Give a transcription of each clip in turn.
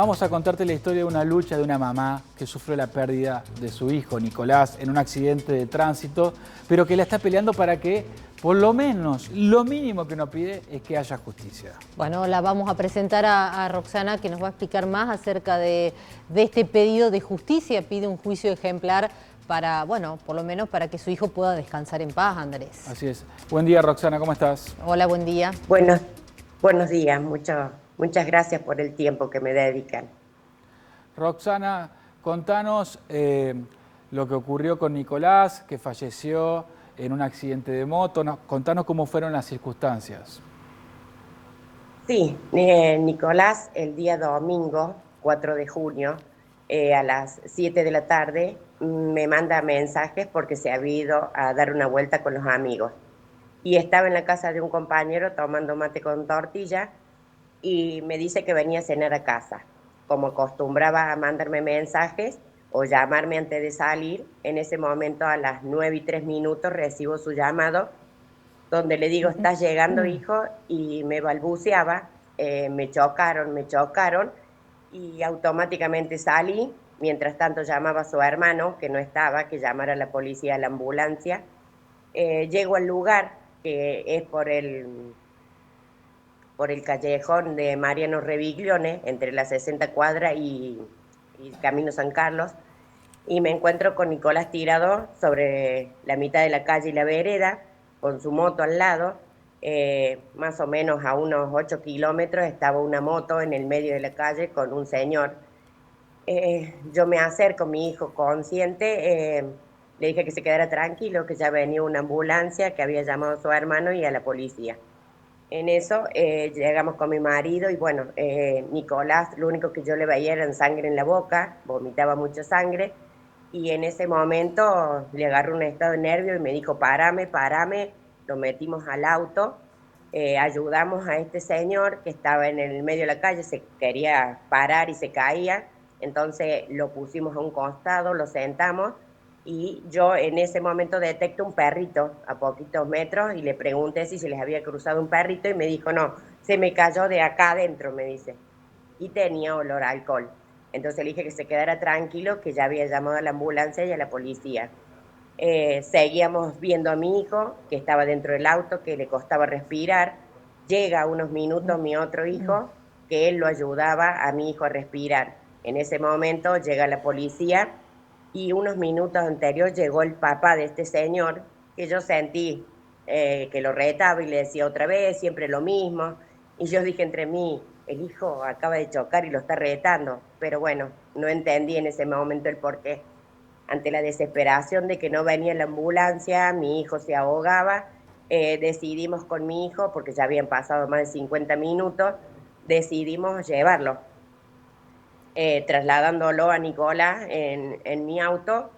Vamos a contarte la historia de una lucha de una mamá que sufrió la pérdida de su hijo, Nicolás, en un accidente de tránsito, pero que la está peleando para que, por lo menos, lo mínimo que uno pide es que haya justicia. Bueno, la vamos a presentar a Roxana, que nos va a explicar más acerca de este pedido de justicia. Pide un juicio ejemplar para, bueno, por lo menos para que su hijo pueda descansar en paz, Andrés. Así es. Buen día, Roxana, ¿cómo estás? Hola, buen día. Buenos días, muchas gracias por el tiempo que me dedican. Roxana, contanos lo que ocurrió con Nicolás, que falleció en un accidente de moto. Contanos cómo fueron las circunstancias. Sí, Nicolás, el día domingo, 4 de junio, a las 7 de la tarde, me manda mensajes porque se había ido a dar una vuelta con los amigos. Y estaba en la casa de un compañero tomando mate con tortilla y me dice que venía a cenar a casa. Como acostumbraba a mandarme mensajes o llamarme antes de salir, en ese momento a las 9:03 recibo su llamado donde le digo, ¿estás llegando, hijo? Y me balbuceaba, me chocaron, y automáticamente salí. Mientras tanto llamaba a su hermano, que no estaba, que llamara a la policía, a la ambulancia. Llego al lugar, que es por el callejón de Mariano Reviglione, entre la 60 cuadra y Camino San Carlos, y me encuentro con Nicolás tirado sobre la mitad de la calle y la vereda, con su moto al lado. Más o menos a unos 8 kilómetros estaba una moto en el medio de la calle con un señor. Yo me acerco, mi hijo consciente, le dije que se quedara tranquilo, que ya venía una ambulancia, que había llamado a su hermano y a la policía. En eso llegamos con mi marido y bueno, Nicolás, lo único que yo le veía era sangre en la boca, vomitaba mucha sangre, y en ese momento le agarró un estado de nervio y me dijo, párame, lo metimos al auto, ayudamos a este señor que estaba en el medio de la calle, se quería parar y se caía, entonces lo pusimos a un costado, lo sentamos, y yo en ese momento detecto un perrito a poquitos metros y le pregunté si se les había cruzado un perrito y me dijo, no, se me cayó de acá adentro, me dice, y tenía olor a alcohol. Entonces le dije que se quedara tranquilo, que ya había llamado a la ambulancia y a la policía. Seguíamos viendo a mi hijo, que estaba dentro del auto, que le costaba respirar. Llega a unos minutos mi otro hijo, que él lo ayudaba a mi hijo a respirar. En ese momento llega la policía y unos minutos anterior llegó el papá de este señor, que yo sentí que lo retaba y le decía otra vez, siempre lo mismo. Y yo dije entre mí, el hijo acaba de chocar y lo está retando. Pero bueno, no entendí en ese momento el porqué. Ante la desesperación de que no venía la ambulancia, mi hijo se ahogaba, decidimos con mi hijo, porque ya habían pasado más de 50 minutos, decidimos llevarlo, trasladándolo a Nicolás en mi auto.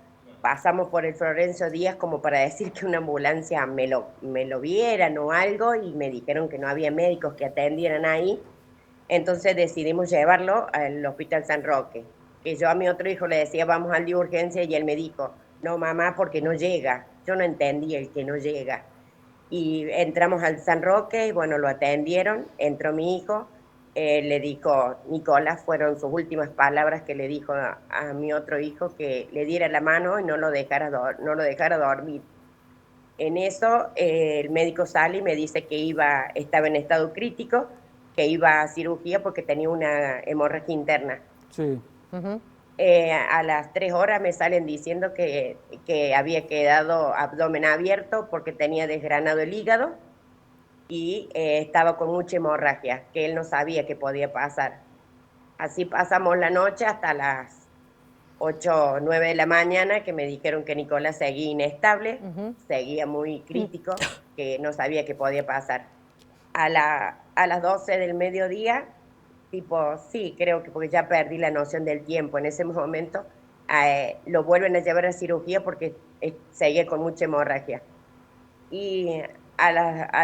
Pasamos por el Florencio Díaz como para decir que una ambulancia me lo vieran o algo, y me dijeron que no había médicos que atendieran ahí. Entonces decidimos llevarlo al Hospital San Roque, que yo a mi otro hijo le decía, vamos al de urgencia, y él me dijo, no mamá, porque no llega. Yo no entendí el que no llega. Y entramos al San Roque y bueno, lo atendieron, entró mi hijo, le dijo, Nicolás, fueron sus últimas palabras que le dijo a mi otro hijo, que le diera la mano y no lo dejara dormir. En eso el médico sale y me dice que estaba en estado crítico, que iba a cirugía porque tenía una hemorragia interna. Sí. A las 3 horas me salen diciendo que había quedado abdomen abierto porque tenía desgranado el hígado y estaba con mucha hemorragia, que él no sabía que podía pasar. Así pasamos la noche hasta las 8 o 9 de la mañana, que me dijeron que Nicolás seguía inestable, seguía muy crítico, que no sabía qué podía pasar. A las 12 del mediodía, tipo, sí, creo que porque ya perdí la noción del tiempo en ese momento, lo vuelven a llevar a cirugía porque seguía con mucha hemorragia. Y a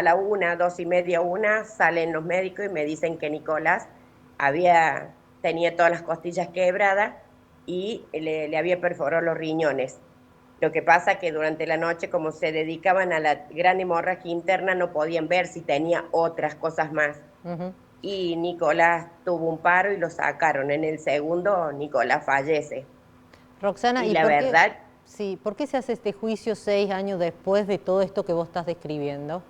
la 1, 2:30, 1, salen los médicos y me dicen que Nicolás tenía todas las costillas quebradas y le había perforado los riñones. Lo que pasa que durante la noche, como se dedicaban a la gran hemorragia interna, no podían ver si tenía otras cosas más. y Nicolás tuvo un paro y lo sacaron. En el segundo, Nicolás fallece. Roxana, Y ¿y la por qué, verdad, sí, por qué se hace este juicio 6 años después de todo esto que vos estás describiendo?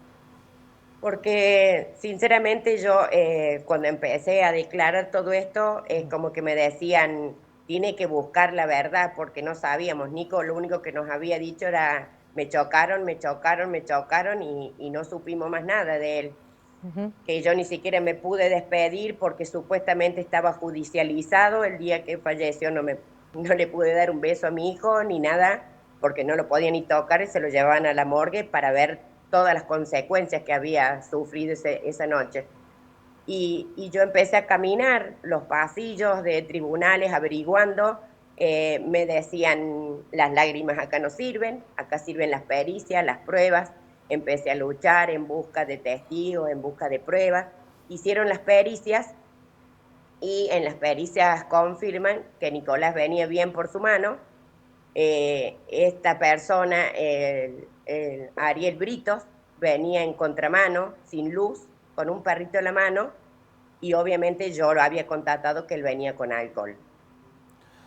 porque sinceramente yo cuando empecé a declarar todo esto, como que me decían, tiene que buscar la verdad, porque no sabíamos. Nico lo único que nos había dicho era, me chocaron, me chocaron, me chocaron y no supimos más nada de él. Que yo ni siquiera me pude despedir porque supuestamente estaba judicializado. El día que falleció no le pude dar un beso a mi hijo ni nada, porque no lo podía ni tocar y se lo llevaban a la morgue para ver todas las consecuencias que había sufrido esa noche. Y yo empecé a caminar los pasillos de tribunales averiguando, me decían, las lágrimas acá no sirven, acá sirven las pericias, las pruebas. Empecé a luchar en busca de testigos, en busca de pruebas. Hicieron las pericias y en las pericias confirman que Nicolás venía bien por su mano. Esta persona, el Ariel Britos, venía en contramano, sin luz, con un perrito en la mano, y obviamente yo lo había contatado que él venía con alcohol.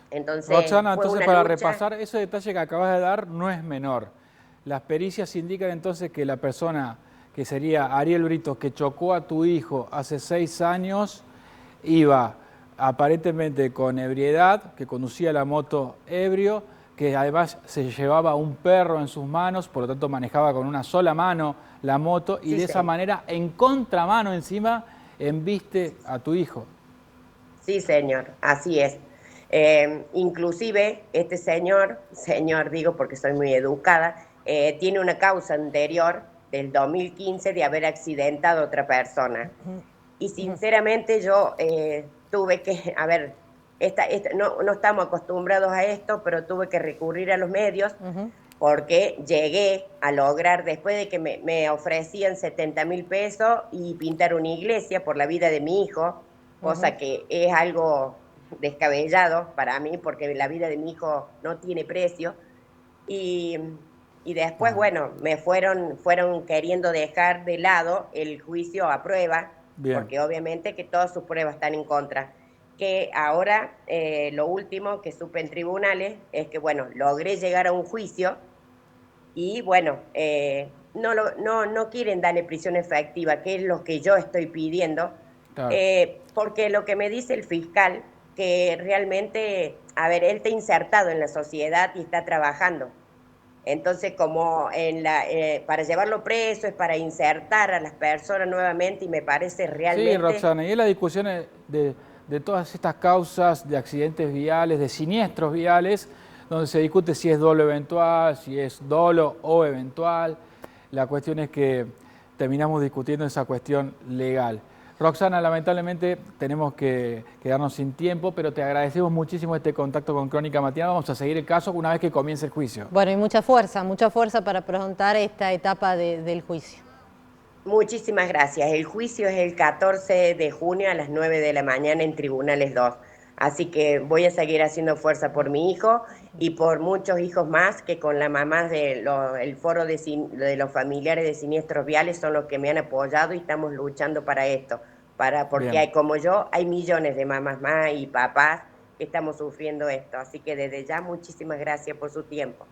Entonces Roxana, fue entonces una para lucha. repasar, ese detalle que acabas de dar no es menor. Las pericias indican entonces que la persona que sería Ariel Brito, que chocó a tu hijo hace 6 años, iba aparentemente con ebriedad, que conducía la moto ebrio, que además se llevaba un perro en sus manos, por lo tanto manejaba con una sola mano la moto y Sí, de esa señor. manera, en contramano encima, embiste a tu hijo. Sí, señor, así es. Inclusive este señor digo porque soy muy educada, tiene una causa anterior del 2015 de haber accidentado a otra persona. Y sinceramente yo tuve que, a ver, no estamos acostumbrados a esto, pero tuve que recurrir a los medios porque llegué a lograr, después de que me ofrecían 70.000 pesos y pintar una iglesia por la vida de mi hijo, cosa que es algo descabellado para mí porque la vida de mi hijo no tiene precio. Y, y después, Claro. bueno, fueron queriendo dejar de lado el juicio a prueba, Bien. porque obviamente que todas sus pruebas están en contra. Que ahora lo último que supe en tribunales es que, bueno, logré llegar a un juicio y, bueno, no quieren darle prisión efectiva, que es lo que yo estoy pidiendo, Claro. porque lo que me dice el fiscal, que realmente, a ver, él está insertado en la sociedad y está trabajando. Entonces, como para llevarlo preso es para insertar a las personas nuevamente y me parece Sí, realmente, Roxana, y en las discusiones de todas estas causas de accidentes viales, de siniestros viales, donde se discute si es dolo eventual, si es dolo o eventual, la cuestión es que terminamos discutiendo esa cuestión legal. Roxana, lamentablemente tenemos que quedarnos sin tiempo, pero te agradecemos muchísimo este contacto con Crónica Matinal. Vamos a seguir el caso una vez que comience el juicio. Bueno, y mucha fuerza para afrontar esta etapa del juicio. muchísimas gracias. El juicio es el 14 de junio a las 9 de la mañana en Tribunales 2. Así que voy a seguir haciendo fuerza por mi hijo y por muchos hijos más que con la mamá del foro de los familiares de siniestros viales son los que me han apoyado y estamos luchando para esto. Porque Bien. como yo, hay millones de mamás más y papás que estamos sufriendo esto. Así que desde ya, muchísimas gracias por su tiempo.